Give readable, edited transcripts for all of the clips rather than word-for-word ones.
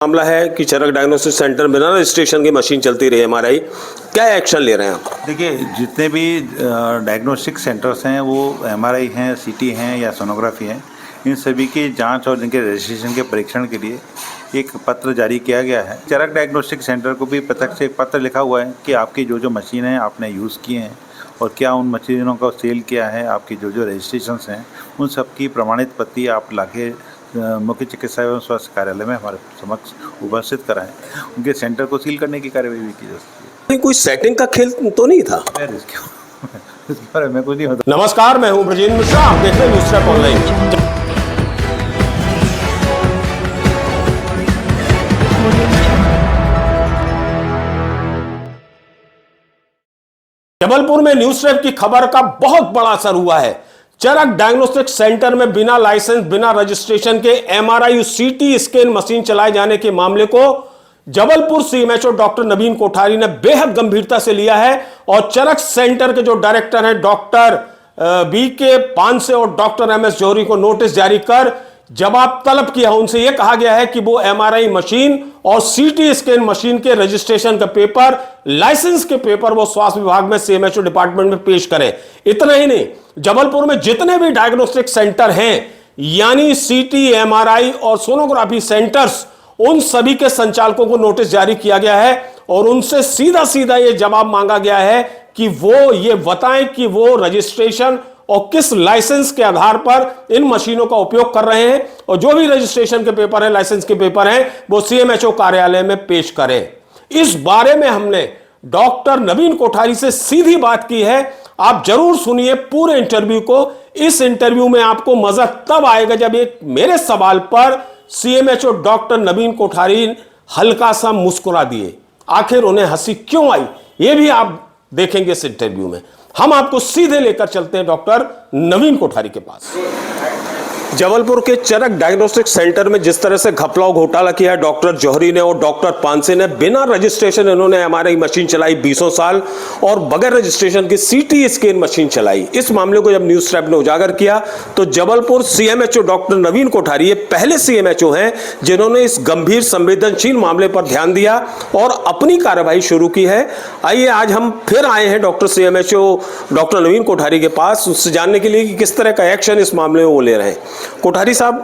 मामला है कि चरक डायग्नोस्टिक सेंटर बिना रजिस्ट्रेशन की मशीन चलती रही एमआरआई, क्या एक्शन ले रहे हैं आप? देखिए, जितने भी डायग्नोस्टिक सेंटर्स हैं वो एमआरआई हैं, सीटी हैं या सोनोग्राफी हैं, इन सभी की जांच और इनके रजिस्ट्रेशन के परीक्षण के लिए एक पत्र जारी किया गया है। चरक डायग्नोस्टिक सेंटर को भी प्रत्यक्ष से एक पत्र लिखा हुआ है कि आपकी जो मशीन है आपने यूज़ किए हैं और क्या उन मशीनों को सेल किया है, आपकी जो रजिस्ट्रेशंस हैं उन सब की प्रमाणित प्रति आप लाके मुख्य चिकित्सा एवं स्वास्थ्य कार्यालय में हमारे समक्ष उपस्थित कराएं। उनके सेंटर को सील करने की कार्यवाही भी की जा सकती है। नहीं, कोई सेटिंग का खेल तो नहीं था? इसके बारे में कुछ नहीं होता। नमस्कार, मैं हूं ब्रजेंद्र मिश्रा, आप देख रहे हैं न्यूज़ ट्रैप ऑनलाइन। जबलपुर में न्यूज़ ट्रैप की खबर का बहुत बड़ा असर हुआ है। चरक डायग्नोस्टिक सेंटर में बिना लाइसेंस, बिना रजिस्ट्रेशन के एमआरआई सीटी स्कैन मशीन चलाए जाने के मामले को जबलपुर सीएमएचओ डॉक्टर नवीन कोठारी ने बेहद गंभीरता से लिया है और चरक सेंटर के जो डायरेक्टर हैं डॉक्टर बीके पानसे और डॉक्टर एमएस जौहरी को नोटिस जारी कर जवाब तलब किया। उनसे यह कहा गया है कि वो एमआरआई मशीन और सीटी स्कैन मशीन के रजिस्ट्रेशन का पेपर, लाइसेंस के पेपर वो स्वास्थ्य विभाग में सीएमएचओ डिपार्टमेंट में पेश करें। इतना ही नहीं, जबलपुर में जितने भी डायग्नोस्टिक सेंटर हैं यानी सीटी, एमआरआई और सोनोग्राफी सेंटर्स, उन सभी के संचालकों को नोटिस जारी किया गया है और उनसे सीधा सीधा यह जवाब मांगा गया है कि वो ये बताएं कि वो रजिस्ट्रेशन और किस लाइसेंस के आधार पर इन मशीनों का उपयोग कर रहे हैं और जो भी रजिस्ट्रेशन के पेपर हैं, लाइसेंस के पेपर हैं, वो सीएमएचओ कार्यालय में पेश करें। इस बारे में हमने डॉक्टर नवीन कोठारी से सीधी बात की है। आप जरूर सुनिए पूरे इंटरव्यू को। इस इंटरव्यू में आपको मजा तब आएगा जब एक मेरे सवाल पर सीएमएचओ डॉक्टर नवीन कोठारी हल्का सा मुस्कुरा दिए। आखिर उन्हें हंसी क्यों आई, यह भी आप देखेंगे इस इंटरव्यू में। हम आपको सीधे लेकर चलते हैं डॉक्टर नवीन कोठारी के पास। जबलपुर के चरक डायग्नोस्टिक सेंटर में जिस तरह से घपला घोटाला किया डॉक्टर जौहरी ने और डॉक्टर पानसे ने, बिना रजिस्ट्रेशन इन्होंने एमआरआई मशीन चलाई 20 साल और बगैर रजिस्ट्रेशन की सीटी स्कैन मशीन चलाई। इस मामले को जब न्यूज़ ट्रैप ने उजागर किया तो जबलपुर सीएमएचओ डॉक्टर नवीन कोठारी ये पहले सीएमएचओ हैं जिन्होंने इस गंभीर संवेदनशील मामले पर ध्यान दिया और अपनी कार्रवाई शुरू की है। आइए, आज हम फिर आए हैं डॉक्टर सीएमएचओ डॉक्टर नवीन कोठारी के पास उससे जानने के लिए कि किस तरह का एक्शन इस मामले में वो ले रहे हैं। कोठारी साहब,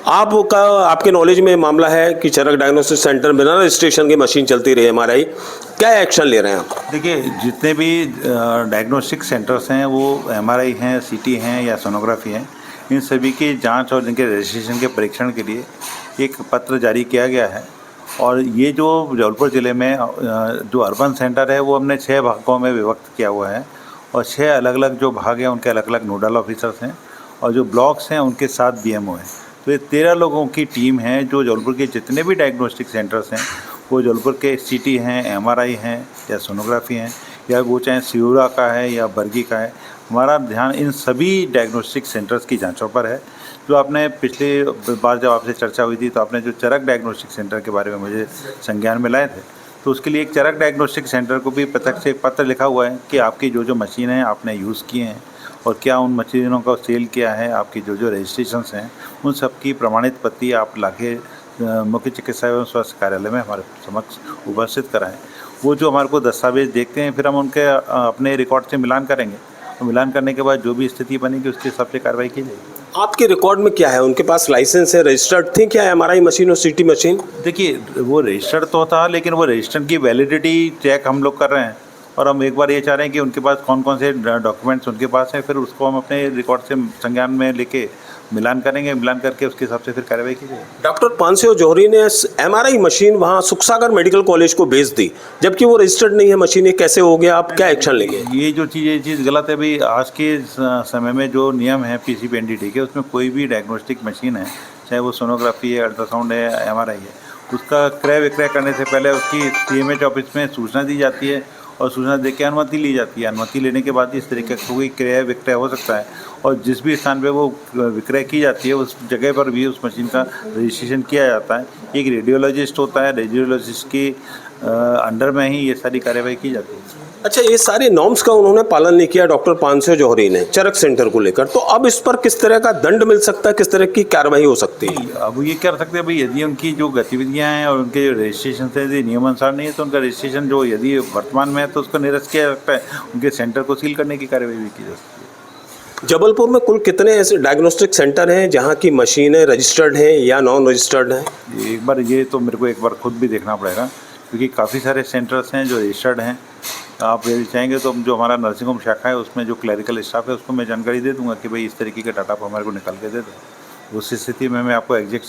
आपके नॉलेज में मामला है कि चरक डायग्नोस्टिक सेंटर बिना रजिस्ट्रेशन की मशीन चलती रही एमआरआई, क्या एक्शन ले रहे हैं आप? देखिए, जितने भी डायग्नोस्टिक सेंटर्स हैं वो एमआरआई हैं, सीटी हैं या सोनोग्राफी हैं, इन सभी की जांच और इनके रजिस्ट्रेशन के परीक्षण के लिए एक पत्र जारी किया गया है। और ये जो जबलपुर ज़िले में जो अर्बन सेंटर है वो हमने 6 भागों में विभक्त किया हुआ है और 6 अलग अलग जो भाग हैं उनके अलग अलग नोडल ऑफिसर्स हैं और जो ब्लॉक्स हैं उनके 7 बीएमओ हैं। तो ये 13 लोगों की टीम है जो जबलपुर के जितने भी डायग्नोस्टिक सेंटर्स हैं, वो जबलपुर के सीटी हैं, एमआरआई हैं या सोनोग्राफी हैं या वो चाहे सियूरा का है या बरगी का है, हमारा ध्यान इन सभी डायग्नोस्टिक सेंटर्स की जांचों पर है। जो आपने पिछली बार जब आपसे चर्चा हुई थी तो आपने जो चरक डायग्नोस्टिक सेंटर के बारे में मुझे संज्ञान में लाए थे, तो उसके लिए एक चरक डायग्नोस्टिक सेंटर को भी प्रत्यक्ष से एक पत्र लिखा हुआ है कि आपकी जो मशीन है आपने यूज़ किए हैं और क्या उन मशीनों को सेल किया है, आपकी जो रजिस्ट्रेशंस हैं उन सब की प्रमाणित प्रति आप लाके मुख्य चिकित्सा एवं स्वास्थ्य कार्यालय में हमारे समक्ष उपस्थित कराएं। वो जो हमारे को दस्तावेज देखते हैं फिर हम उनके अपने रिकॉर्ड से मिलान करेंगे और मिलान करने के बाद जो भी स्थिति बनेगी उसके हिसाब से कार्रवाई की जाएगी। आपके रिकॉर्ड में क्या है? उनके पास लाइसेंस है, रजिस्टर्ड थी क्या एमआरआई मशीन और सीटी मशीन? देखिए, वो रजिस्टर्ड तो था लेकिन वो रजिस्टर्ड की वैलिडिटी चेक हम लोग कर रहे हैं और हम एक बार ये चाह रहे हैं कि उनके पास कौन कौन से डॉक्यूमेंट्स उनके पास हैं, फिर उसको हम अपने रिकॉर्ड से संज्ञान में लेके मिलान करेंगे। मिलान करके उसके हिसाब से फिर कार्रवाई की जाएगी। डॉक्टर पानसे और जौहरी ने एमआरआई मशीन वहाँ सुखसागर मेडिकल कॉलेज को भेज दी जबकि वो रजिस्टर्ड नहीं है मशीन, ये कैसे हो गया? आप क्या एक्शन लेंगे? ये चीज़ गलत है भाई। आज के समय में जो नियम है पीसीपीएनडीटी के, उसमें कोई भी डायग्नोस्टिक मशीन है, चाहे वो सोनोग्राफी है, अल्ट्रासाउंड है, एमआरआई है, उसका क्रय विक्रय करने से पहले उसकी सीएमएच ऑफिस में सूचना दी जाती है और सूचना दे के अनुमति ली जाती है। अनुमति लेने के बाद इस तरीके का कोई क्रय विक्रय हो सकता है और जिस भी स्थान पे वो विक्रय की जाती है उस जगह पर भी उस मशीन का रजिस्ट्रेशन किया जाता है। एक रेडियोलॉजिस्ट होता है, रेडियोलॉजिस्ट की अंडर में ही ये सारी कार्यवाही की जाती है। अच्छा, ये सारे नॉर्म्स का उन्होंने पालन नहीं किया डॉक्टर पांसे जौहरी ने चरक सेंटर को लेकर, तो अब इस पर किस तरह का दंड मिल सकता है, किस तरह की कार्रवाई हो सकती है? अब ये कर सकते हैं भाई, यदि उनकी जो गतिविधियां हैं और उनके जो रजिस्ट्रेशन है यदि नियमानुसार नहीं है तो उनका रजिस्ट्रेशन जो यदि वर्तमान में है तो उसको निरस्त किया जाता है, उनके सेंटर को सील करने की कार्यवाही भी की जा सकती है। जबलपुर में कुल कितने ऐसे डायग्नोस्टिक सेंटर हैं जहां की मशीनें रजिस्टर्ड हैं या नॉन रजिस्टर्ड हैं? एक बार ये तो मेरे को एक बार खुद भी देखना पड़ेगा, क्योंकि काफ़ी सारे सेंटर्स हैं जो रजिस्टर्ड हैं। आप यदि चाहेंगे तो जो हमारा नर्सिंग होम शाखा है उसमें जो क्लरिकल स्टाफ है उसको मैं जानकारी दे दूंगा कि भाई इस तरीके का डाटा आप हमारे को निकाल के दे दो। उस स्थिति में मैं आपको एग्जैक्ट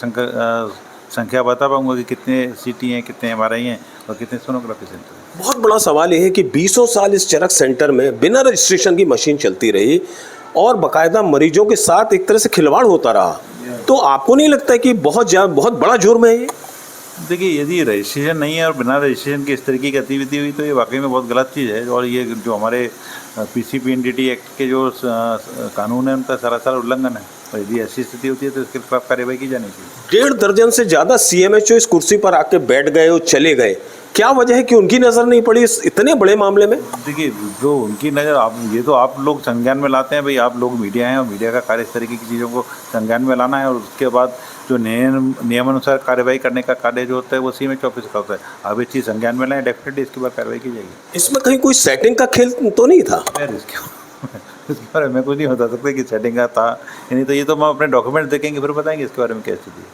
संख्या बता पाऊंगा कि कितने सीटी हैं, कितने एमआरआई हैं और कितने सोनोग्राफी सेंटर हैं। बहुत बड़ा सवाल यह है कि 20 साल इस चरक सेंटर में बिना रजिस्ट्रेशन की मशीन चलती रही और बाकायदा मरीजों के साथ एक तरह से खिलवाड़ होता रहा, तो आपको नहीं लगता है कि बहुत बड़ा जुर्म है ये? देखिए, यदि रजिस्ट्रेशन नहीं है और बिना रजिस्ट्रेशन की इस तरीके की गतिविधि हुई तो ये वाकई में बहुत गलत चीज़ है, और ये जो हमारे पीसीपीएनडीटी एक्ट के जो कानून है उनका सरासर उल्लंघन है, और यदि ऐसी स्थिति होती है तो इसके खिलाफ कार्रवाई की जानी चाहिए। 1.5 दर्जन से ज़्यादा सीएमएचओ इस कुर्सी पर आके बैठ गए और चले गए, क्या वजह है कि उनकी नज़र नहीं पड़ी इस इतने बड़े मामले में? देखिए, जो उनकी नज़र, आप ये तो आप लोग संज्ञान में लाते हैं भाई, आप लोग मीडिया हैं और मीडिया का कार्य इस तरीके की चीज़ों को संज्ञान में लाना है, और उसके बाद जो नियमानुसार कार्रवाई करने का कार्य जो होता है वो सीएमएच ऑफिस का होता है। आप इस चीज़ संज्ञान में लाएं, डेफिनेटली इसके बाद कार्रवाई की जाएगी। इसमें कहीं कोई सेटिंग का खेल तो नहीं था? खैर, इसके बारे में कुछ नहीं बता सकते कि सेटिंग का था, नहीं तो ये तो हम अपने डॉक्यूमेंट देखेंगे फिर बताएंगे इसके बारे में क्या स्थिति है।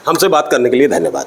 हमसे बात करने के लिए धन्यवाद।